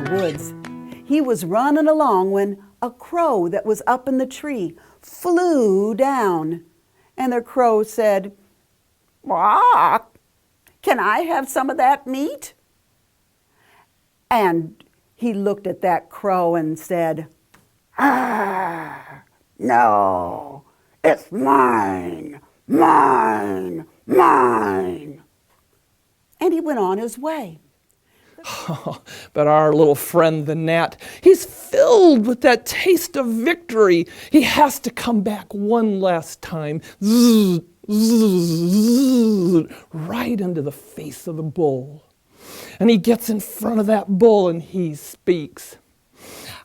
the woods. He was running along when a crow that was up in the tree flew down. And the crow said, "Quack, can I have some of that meat?" And he looked at that crow and said, "No, it's mine, mine, mine." And he went on his way. But our little friend the gnat, he's filled with that taste of victory. He has to come back one last time, zzz, zzz, right into the face of the bull. And he gets in front of that bull and he speaks.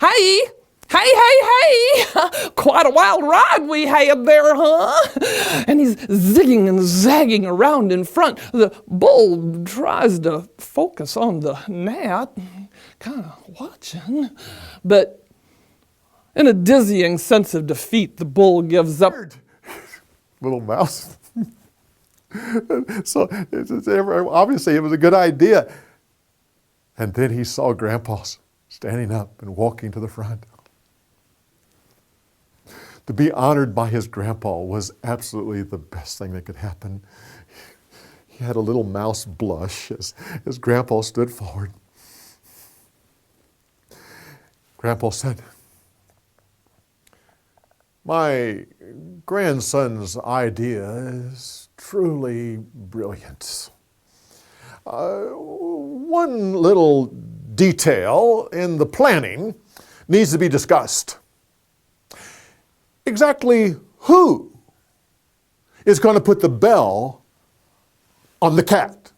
"Hey! Hey, hey, hey! Quite a wild ride we had there, huh?" And he's zigging and zagging around in front. The bull tries to focus on the gnat, kind of watching. But in a dizzying sense of defeat, the bull gives up. Little mouse. So obviously it was a good idea. And then he saw Grandpa standing up and walking to the front. To be honored by his grandpa was absolutely the best thing that could happen. He had a little mouse blush as Grandpa stood forward. Grandpa said, "My grandson's idea is truly brilliant. One little detail in the planning needs to be discussed. Exactly who is going to put the bell on the cat?"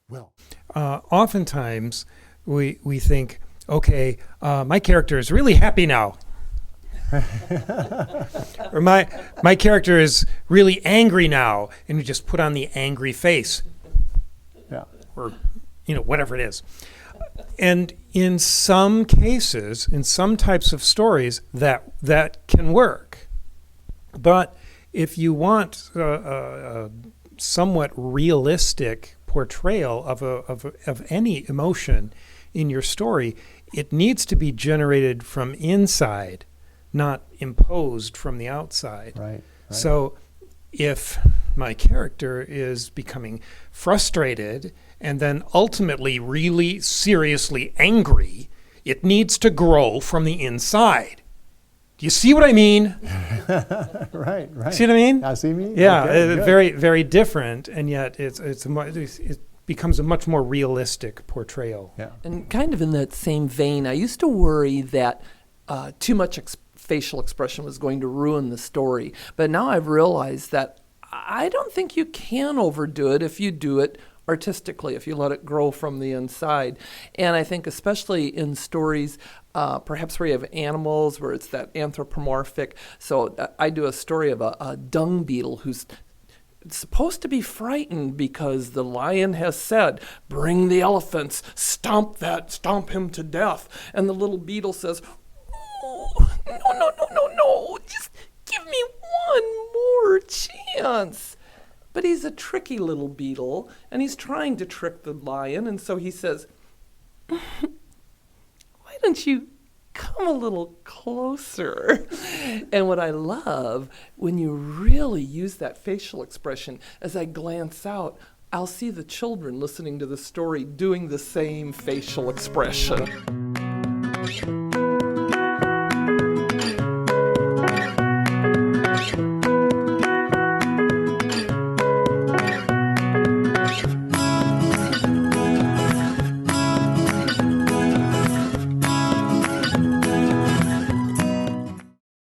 Well, oftentimes we think, okay, my character is really happy now. Or my character is really angry now, and you just put on the angry face. yeah. Or, whatever it is. And in some cases, in some types of stories, that can work. But if you want a somewhat realistic portrayal of any emotion in your story, it needs to be generated from inside, not imposed from the outside. Right. So if my character is becoming frustrated and then ultimately really seriously angry, it needs to grow from the inside. Do you see what I mean? Right. See what I mean? I see me? Yeah, Okay, good. very, very different, and yet it becomes a much more realistic portrayal. Yeah. And kind of in that same vein, I used to worry that too much facial expression was going to ruin the story. But now I've realized that I don't think you can overdo it if you do it artistically, if you let it grow from the inside. And I think especially in stories, perhaps where you have animals, where it's that anthropomorphic. So I do a story of a dung beetle who's supposed to be frightened because the lion has said, "Bring the elephants, stomp him to death." And the little beetle says, "Oh, no, just give me one more chance." But he's a tricky little beetle, and he's trying to trick the lion, and so he says, "Why don't you come a little closer?" And what I love, when you really use that facial expression, as I glance out, I'll see the children listening to the story doing the same facial expression.